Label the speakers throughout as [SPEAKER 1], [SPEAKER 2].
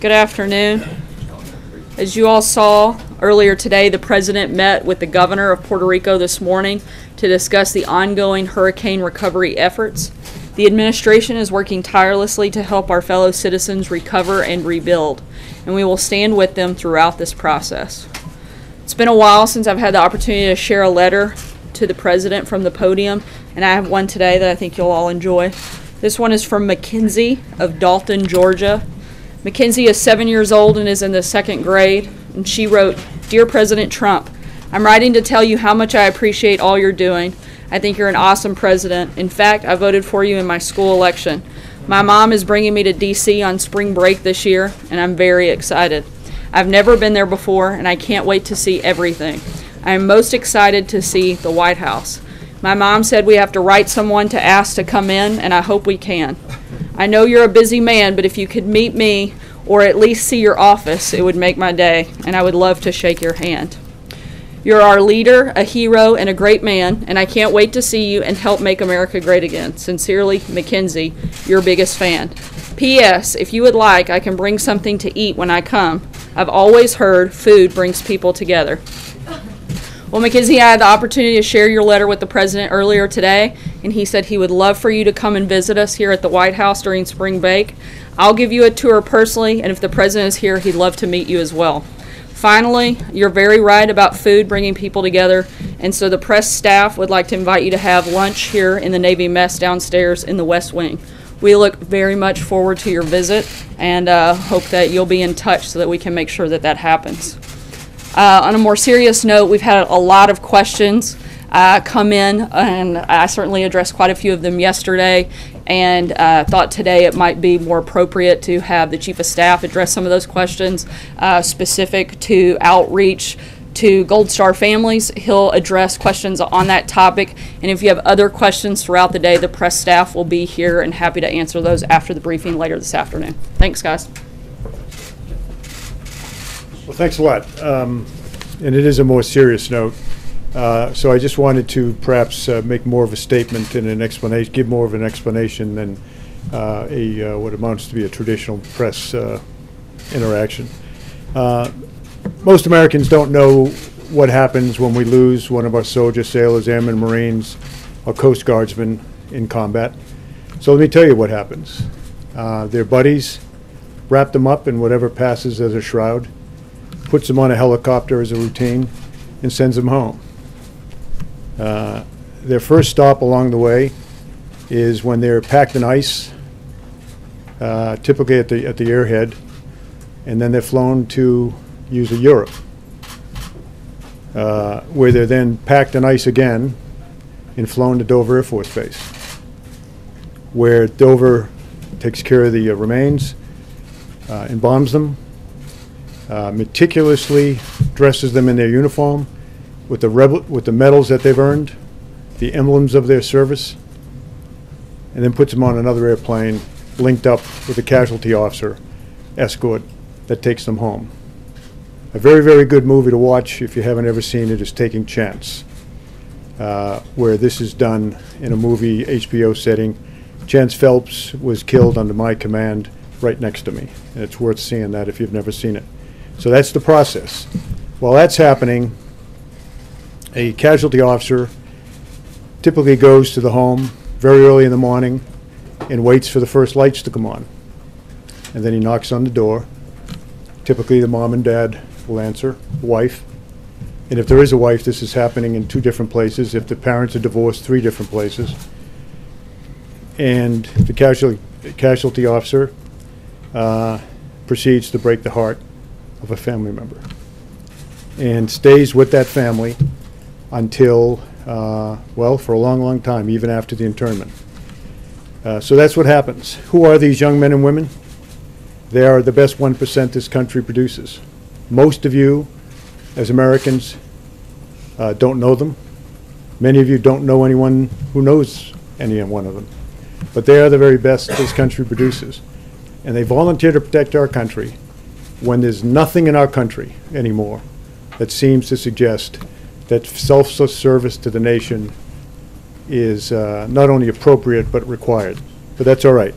[SPEAKER 1] Good afternoon. As you all saw earlier today, the President met with the Governor of Puerto Rico this morning to discuss the ongoing hurricane recovery efforts. The administration is working tirelessly to help our fellow citizens recover and rebuild, and we will stand with them throughout this process. It's been a while since I've had the opportunity to share a letter to the President from the podium, and I have one today that I think you'll all enjoy. This one is from Mackenzie of Dalton, Georgia. Mackenzie is 7 years old and is in the second grade, and she wrote, "Dear President Trump, I'm writing to tell you how much I appreciate all you're doing. I think you're an awesome president. In fact, I voted for you in my school election. My mom is bringing me to D.C. on spring break this year, and I'm very excited. I've never been there before, and I can't wait to see everything. I am most excited to see the White House. My mom said we have to write someone to ask to come in, and I hope we can. I know you're a busy man, but if you could meet me or at least see your office, it would make my day, and I would love to shake your hand. You're our leader, a hero, and a great man, and I can't wait to see you and help make America great again. Sincerely, Mackenzie, your biggest fan. P.S. If you would like, I can bring something to eat when I come. I've always heard food brings people together." Well, Mackenzie, I had the opportunity to share your letter with the President earlier today, and he said he would love for you to come and visit us here at the White House during spring break. I'll give you a tour personally, and if the President is here, he'd love to meet you as well. Finally, you're very right about food bringing people together, and so the press staff would like to invite you to have lunch here in the Navy Mess downstairs in the West Wing. We look very much forward to your visit and hope that you'll be in touch so that we can make sure that that happens. On a more serious note, we've had a lot of questions come in, and I certainly addressed quite a few of them yesterday, and thought today it might be more appropriate to have the Chief of Staff address some of those questions specific to outreach to Gold Star families. He'll address questions on that topic, and if you have other questions throughout the day, the press staff will be here and happy to answer those after the briefing later this afternoon. Thanks, guys.
[SPEAKER 2] Well, thanks a lot. And it is a more serious note. So I just wanted to perhaps make more of a statement and an explanation, give more of an explanation than what amounts to be a traditional press interaction. Most Americans don't know what happens when we lose one of our soldiers, sailors, airmen, Marines, or Coast Guardsmen in combat. So let me tell you what happens. Their buddies wrap them up in whatever passes as a shroud, puts them on a helicopter as a routine, and sends them home. Their first stop along the way is when they're packed in ice, typically at the airhead, and then they're flown to usually Europe, where they're then packed in ice again and flown to Dover Air Force Base, where Dover takes care of the remains, embalms them, meticulously dresses them in their uniform with the medals that they've earned, the emblems of their service, and then puts them on another airplane linked up with a casualty officer escort that takes them home. A very, very good movie to watch if you haven't ever seen it is Taking Chance, where this is done in a movie HBO setting. Chance Phelps was killed under my command right next to me, and it's worth seeing that if you've never seen it. So that's the process. While that's happening, a casualty officer typically goes to the home very early in the morning and waits for the first lights to come on. And then he knocks on the door. Typically the mom and dad will answer, the wife. And if there is a wife, this is happening in 2 different places. If the parents are divorced, 3 different places. And the casualty officer proceeds to break the heart of a family member and stays with that family until, well, for a long, long time, even after the internment. So that's what happens. Who are these young men and women? They are the best 1% this country produces. Most of you, as Americans, don't know them. Many of you don't know anyone who knows any one of them. But they are the very best this country produces. And they volunteer to protect our country when there's nothing in our country anymore that seems to suggest that self-service to the nation is not only appropriate but required. But that's all right.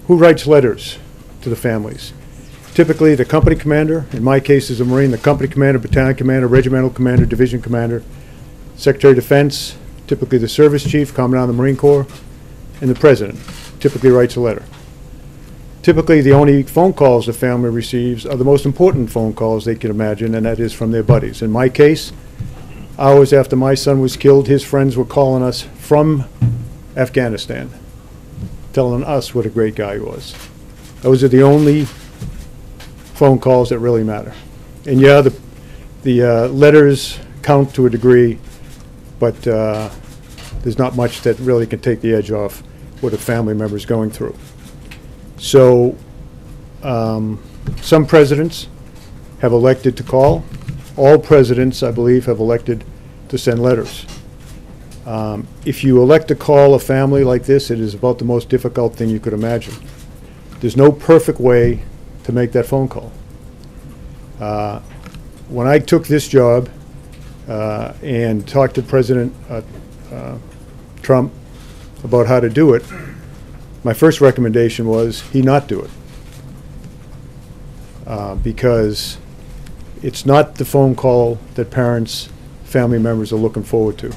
[SPEAKER 2] who writes letters to the families? Typically, the company commander, in my case as a Marine, the company commander, battalion commander, regimental commander, division commander, Secretary of Defense, typically the service chief, Commandant of the Marine Corps, and the President typically writes a letter. Typically, the only phone calls the family receives are the most important phone calls they can imagine, and that is from their buddies. In my case, hours after my son was killed, his friends were calling us from Afghanistan, telling us what a great guy he was. Those are the only phone calls that really matter. And yeah, the letters count to a degree, but there's not much that really can take the edge off what a family member is going through. So some presidents have elected to call. All presidents, I believe, have elected to send letters. If you elect to call a family like this, it is about the most difficult thing you could imagine. There's no perfect way to make that phone call. When I took this job and talked to President Trump about how to do it, my first recommendation was he not do it. Because it's not the phone call that parents, family members are looking forward to.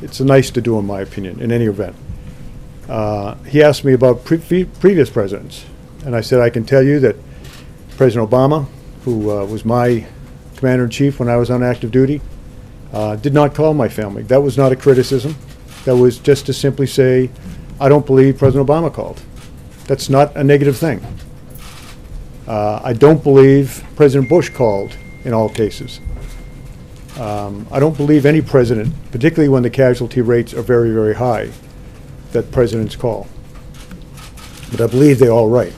[SPEAKER 2] It's nice to do, in my opinion, in any event. He asked me about previous presidents, and I said I can tell you that President Obama, who was my commander-in-chief when I was on active duty, did not call my family. That was not a criticism. That was just to simply say, I don't believe President Obama called. That's not a negative thing. I don't believe President Bush called in all cases. I don't believe any president, particularly when the casualty rates are very, very high, that presidents call. But I believe they're all right.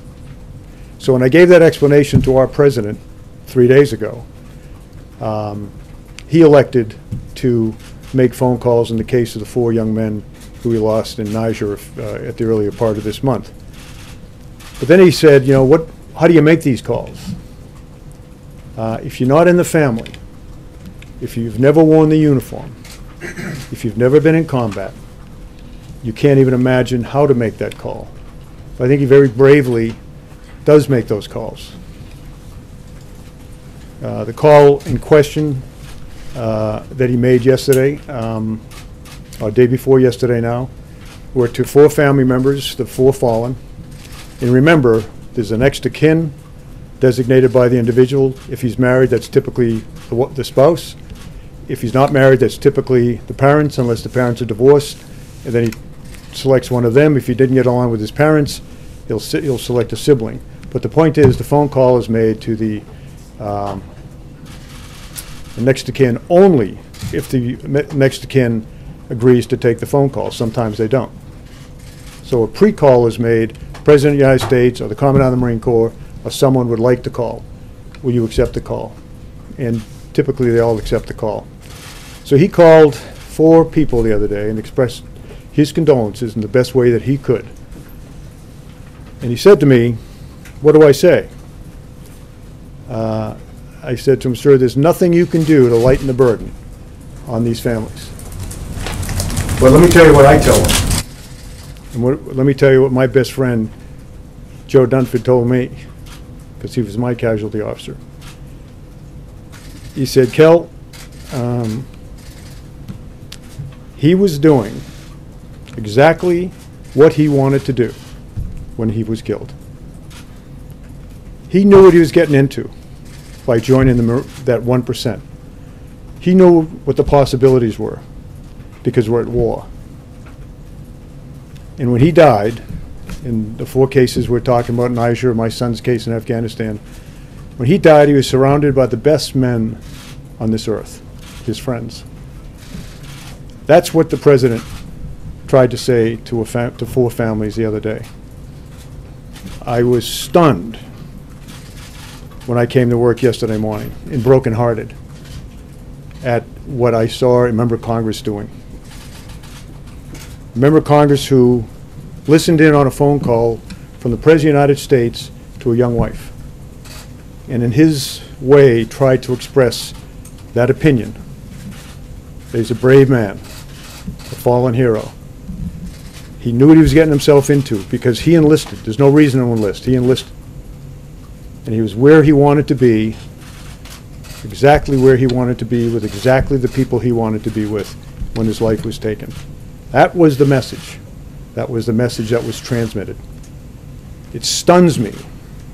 [SPEAKER 2] So when I gave that explanation to our president 3 days ago, he elected to make phone calls in the case of the 4 young men who we lost in Niger at the earlier part of this month. But then he said, you know, how do you make these calls? If you're not in the family, if you've never worn the uniform, if you've never been in combat, you can't even imagine how to make that call. But I think he very bravely does make those calls. The call in question that he made yesterday, or day before yesterday now, were to 4 family members, the 4 fallen. And remember, there's a next of kin designated by the individual. If he's married, that's typically the spouse. If he's not married, that's typically the parents, unless the parents are divorced. And then he selects one of them. If he didn't get along with his parents, he'll select a sibling. But the point is, the phone call is made to the next of kin only if the next of kin agrees to take the phone call. Sometimes they don't. So a pre-call is made. President of the United States or the Commandant of the Marine Corps or someone would like to call. Will you accept the call? And typically they all accept the call. So he called 4 people the other day and expressed his condolences in the best way that he could. And he said to me, what do I say? I said to him, sir, there's nothing you can do to lighten the burden on these families. But let me tell you what I tell them. And let me tell you what my best friend, Joe Dunford, told me, because he was my casualty officer. He said, Kel, he was doing exactly what he wanted to do when he was killed. He knew what he was getting into by joining that 1%. He knew what the possibilities were because we're at war. And when he died, in the 4 cases we're talking about, Niger, my son's case in Afghanistan, when he died, he was surrounded by the best men on this earth, his friends. That's what the president tried to say to 4 families the other day. I was stunned when I came to work yesterday morning and brokenhearted at what I saw a member of Congress doing. A member of Congress who listened in on a phone call from the President of the United States to a young wife, and in his way tried to express that opinion. He's a brave man, a fallen hero. He knew what he was getting himself into because he enlisted. There's no reason to enlist. He enlisted. And he was where he wanted to be, exactly where he wanted to be, with exactly the people he wanted to be with when his life was taken. That was the message. That was the message that was transmitted. It stuns me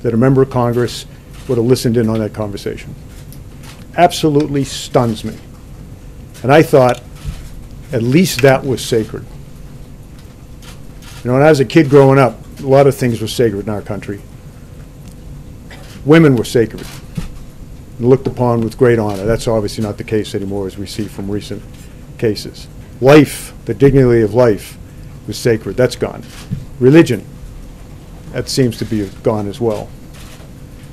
[SPEAKER 2] that a member of Congress would have listened in on that conversation. Absolutely stuns me. And I thought at least that was sacred. You know, when I was a kid growing up, a lot of things were sacred in our country. Women were sacred and looked upon with great honor. That's obviously not the case anymore, as we see from recent cases. Life, the dignity of life, was sacred. That's gone. Religion, that seems to be gone as well.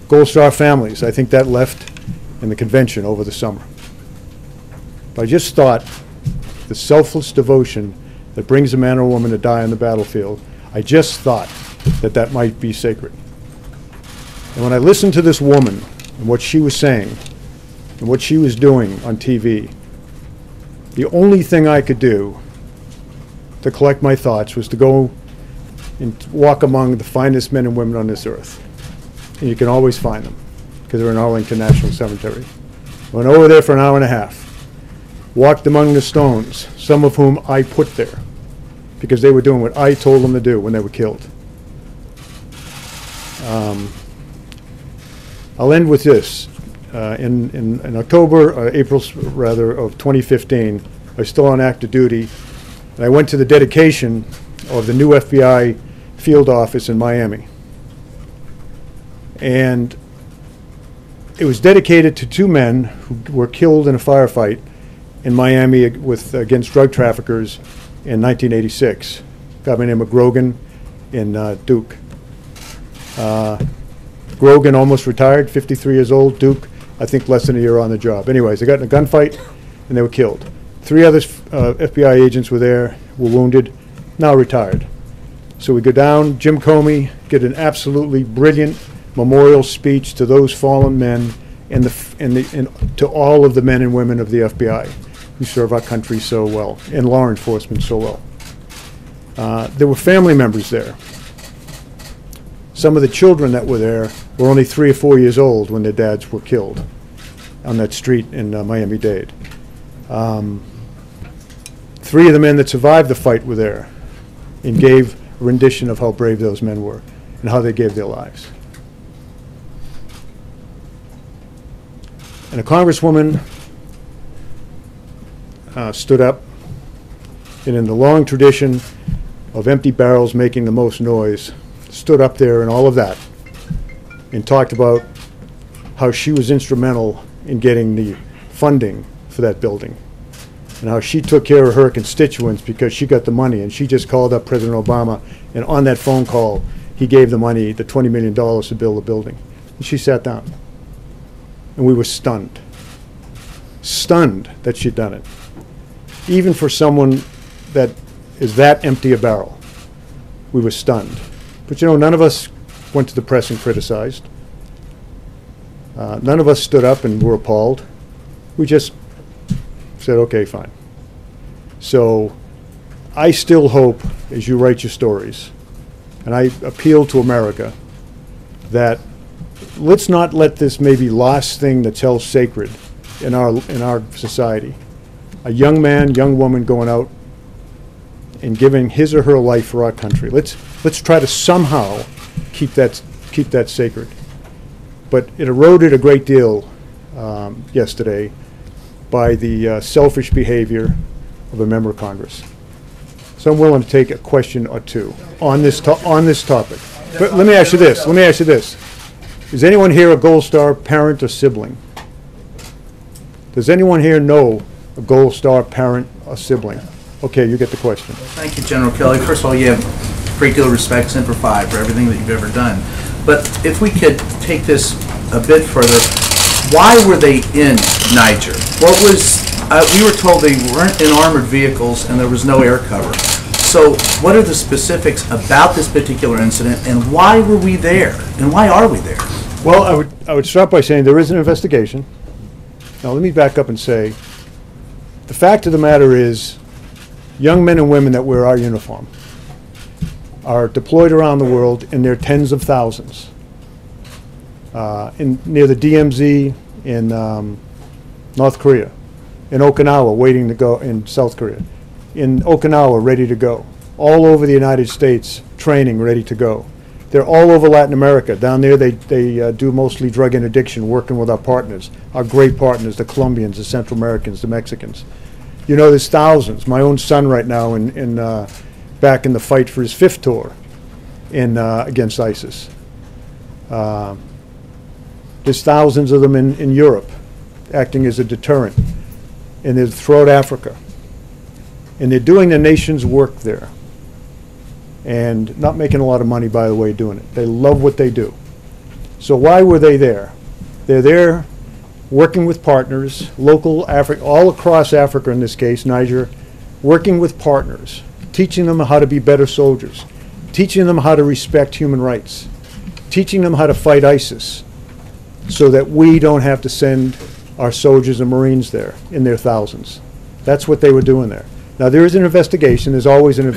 [SPEAKER 2] Gold Star families, I think that left in the convention over the summer. But I just thought the selfless devotion that brings a man or woman to die on the battlefield, I just thought that that might be sacred. And when I listened to this woman and what she was saying and what she was doing on TV, the only thing I could do to collect my thoughts was to go and walk among the finest men and women on this earth. And you can always find them because they're in Arlington National Cemetery. Went over there for an hour and a half. Walked among the stones, some of whom I put there because they were doing what I told them to do when they were killed. I'll end with this. In October, April rather, of 2015, I was still on active duty, and I went to the dedication of the new FBI field office in Miami. And it was dedicated to two men who were killed in a firefight in Miami against drug traffickers in 1986. A guy by the name of Grogan and Duke. Grogan almost retired, 53 years old. Duke, I think less than a year on the job. Anyways, they got in a gunfight and they were killed. 3 other FBI agents were there, were wounded, now retired. So we go down, Jim Comey get an absolutely brilliant memorial speech to those fallen men and to all of the men and women of the FBI who serve our country so well and law enforcement so well. There were family members there. Some of the children that were there were only 3 or 4 years old when their dads were killed on that street in Miami-Dade. 3 of the men that survived the fight were there and gave a rendition of how brave those men were and how they gave their lives. And a congresswoman stood up, and in the long tradition of empty barrels making the most noise, stood up there and all of that and talked about how she was instrumental in getting the funding for that building and how she took care of her constituents because she got the money, and she just called up President Obama, and on that phone call he gave the money, the $20 million to build the building. And she sat down. And we were stunned. Stunned that she'd done it. Even for someone that is that empty a barrel, we were stunned. But you know, none of us went to the press and criticized. None of us stood up and were appalled. We just said, okay, fine. So I still hope, as you write your stories, and I appeal to America, that let's not let this maybe last thing that's held sacred in our society. A young man, young woman going out and giving his or her life for our country. Let's try to somehow keep that sacred. But it eroded a great deal yesterday by the selfish behavior of a member of Congress. So I'm willing to take a question or two on this topic. But let me ask you this. Is anyone here a Gold Star parent or sibling? Does anyone here know a Gold Star parent or sibling? Okay, you get the question.
[SPEAKER 3] Thank you, General Kelly. First of all, you have a great deal of respect, Semper Fi, for everything that you've ever done. But if we could take this a bit further, why were they in Niger? What was, we were told they weren't in armored vehicles and there was no air cover. So what are the specifics about this particular incident, and why were we there? And why are we there?
[SPEAKER 2] Well, I would start by saying there is an investigation. Now let me back up and say, the fact of the matter is, young men and women that wear our uniform, are deployed around the world in their tens of thousands. Near the DMZ in North Korea, in Okinawa, waiting to go, in South Korea, in Okinawa, ready to go, all over the United States, training, ready to go. They're all over Latin America. Down there, they do mostly drug interdiction, working with our partners, our great partners, the Colombians, the Central Americans, the Mexicans. You know, there's thousands. My own son right now back in the fight for his 5th tour against ISIS. There's thousands of them in Europe, acting as a deterrent, and they're throughout Africa. And they're doing the nation's work there, and not making a lot of money, by the way, doing it. They love what they do. So why were they there? They're there working with partners, local Africa, all across Africa in this case, Niger, working with partners, teaching them how to be better soldiers, teaching them how to respect human rights, teaching them how to fight ISIS, so that we don't have to send our soldiers and Marines there in their thousands. That's what they were doing there. Now, there is an investigation. There's always an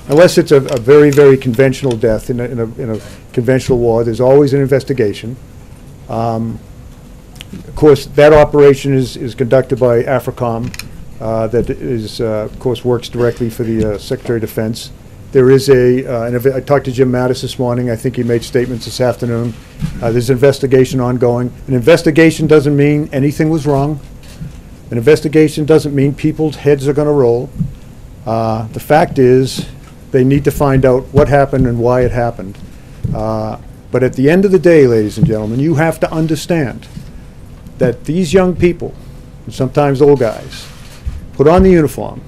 [SPEAKER 2] unless it's a very, very conventional death in a conventional war, there's always an investigation. Of course, that operation is conducted by AFRICOM, that is, of course, works directly for the Secretary of Defense. There is I talked to Jim Mattis this morning. I think he made statements this afternoon. There's an investigation ongoing. An investigation doesn't mean anything was wrong. An investigation doesn't mean people's heads are going to roll. The fact is, they need to find out what happened and why it happened. But at the end of the day, ladies and gentlemen, you have to understand that these young people, and sometimes old guys, put on the uniform,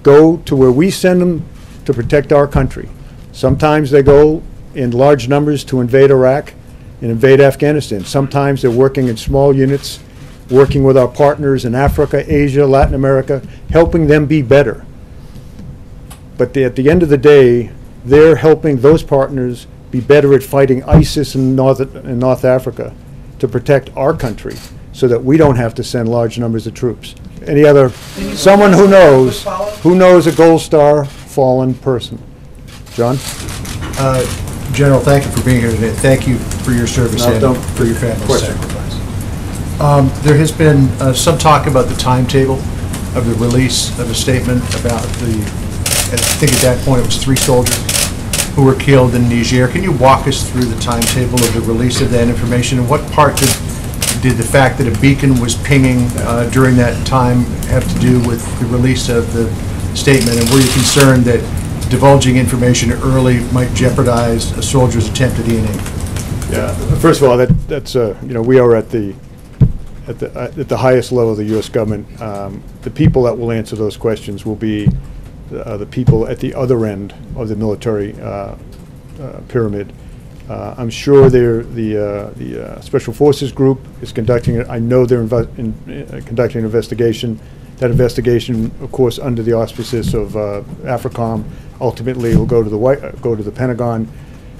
[SPEAKER 2] go to where we send them to protect our country. Sometimes they go in large numbers to invade Iraq and invade Afghanistan. Sometimes they're working in small units, working with our partners in Africa, Asia, Latin America, helping them be better. But at the end of the day, they're helping those partners be better at fighting ISIS in North Africa to protect our country, so that we don't have to send large numbers of troops. Any other, someone who knows a Gold Star fallen person? John?
[SPEAKER 4] General, thank you for being here today. Thank you for your service and for your family's sacrifice. There has been some talk about the timetable of the release of a statement about I think at that point it was 3 soldiers who were killed in Niger. Can you walk us through the timetable of the release of that information, and what part did the fact that a beacon was pinging during that time have to do with the release of the statement, and were you concerned that divulging information early might jeopardize a soldier's attempt at E&E?
[SPEAKER 2] Yeah. First of all, that's we are at the highest level of the U.S. government. The people that will answer those questions will be the people at the other end of the military pyramid. I'm sure the Special Forces Group is conducting it. I know they're conducting an investigation. That investigation, of course, under the auspices of AFRICOM, ultimately will go to the Pentagon.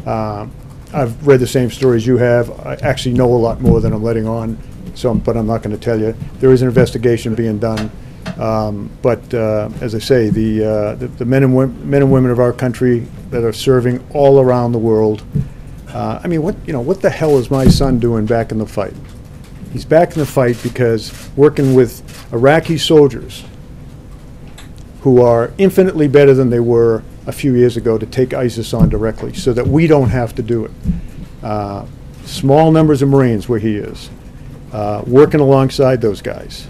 [SPEAKER 2] I've read the same stories you have. I actually know a lot more than I'm letting on, but I'm not going to tell you. There is an investigation being done. But as I say, the men and women of our country that are serving all around the world. I mean, what the hell is my son doing back in the fight? He's back in the fight because working with Iraqi soldiers who are infinitely better than they were a few years ago to take ISIS on directly, so that we don't have to do it. Small numbers of Marines where he is, working alongside those guys.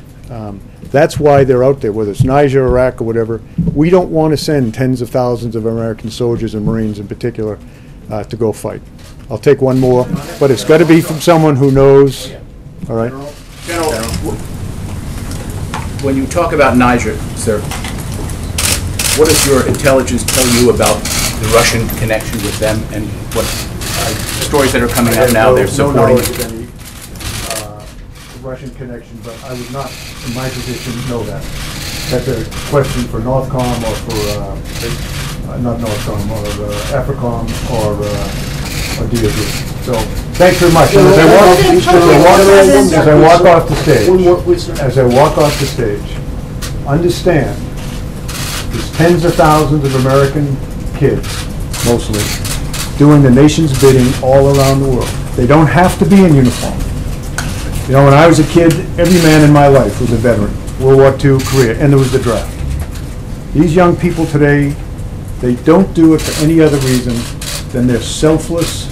[SPEAKER 2] That's why they're out there, whether it's Niger, Iraq, or whatever. We don't want to send tens of thousands of American soldiers and Marines in particular to go fight. I'll take one more, but it's got to be from someone who knows. All right?
[SPEAKER 5] General, when you talk about Niger, sir, what does your intelligence tell you about the Russian connection with them, and what stories that are coming out now they're supporting?
[SPEAKER 2] Russian connection, but I would not, in my position, know that. That's a question for Northcom or for, not Northcom, or AFRICOM or DoD. So, thanks very much. And as I walk off the stage, understand there's tens of thousands of American kids mostly, doing the nation's bidding all around the world. They don't have to be in uniform. You know, when I was a kid, every man in my life was a veteran. World War II, Korea, and there was the draft. These young people today, they don't do it for any other reason than their selfless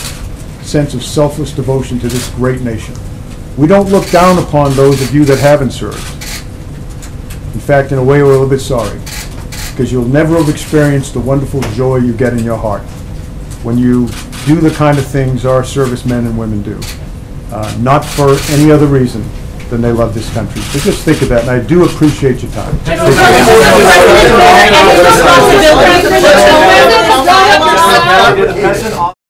[SPEAKER 2] sense of selfless devotion to this great nation. We don't look down upon those of you that haven't served. In fact, in a way, we're a little bit sorry, because you'll never have experienced the wonderful joy you get in your heart when you do the kind of things our servicemen and women do. Not for any other reason than they love this country. So just think of that, and I do appreciate your time.
[SPEAKER 6] President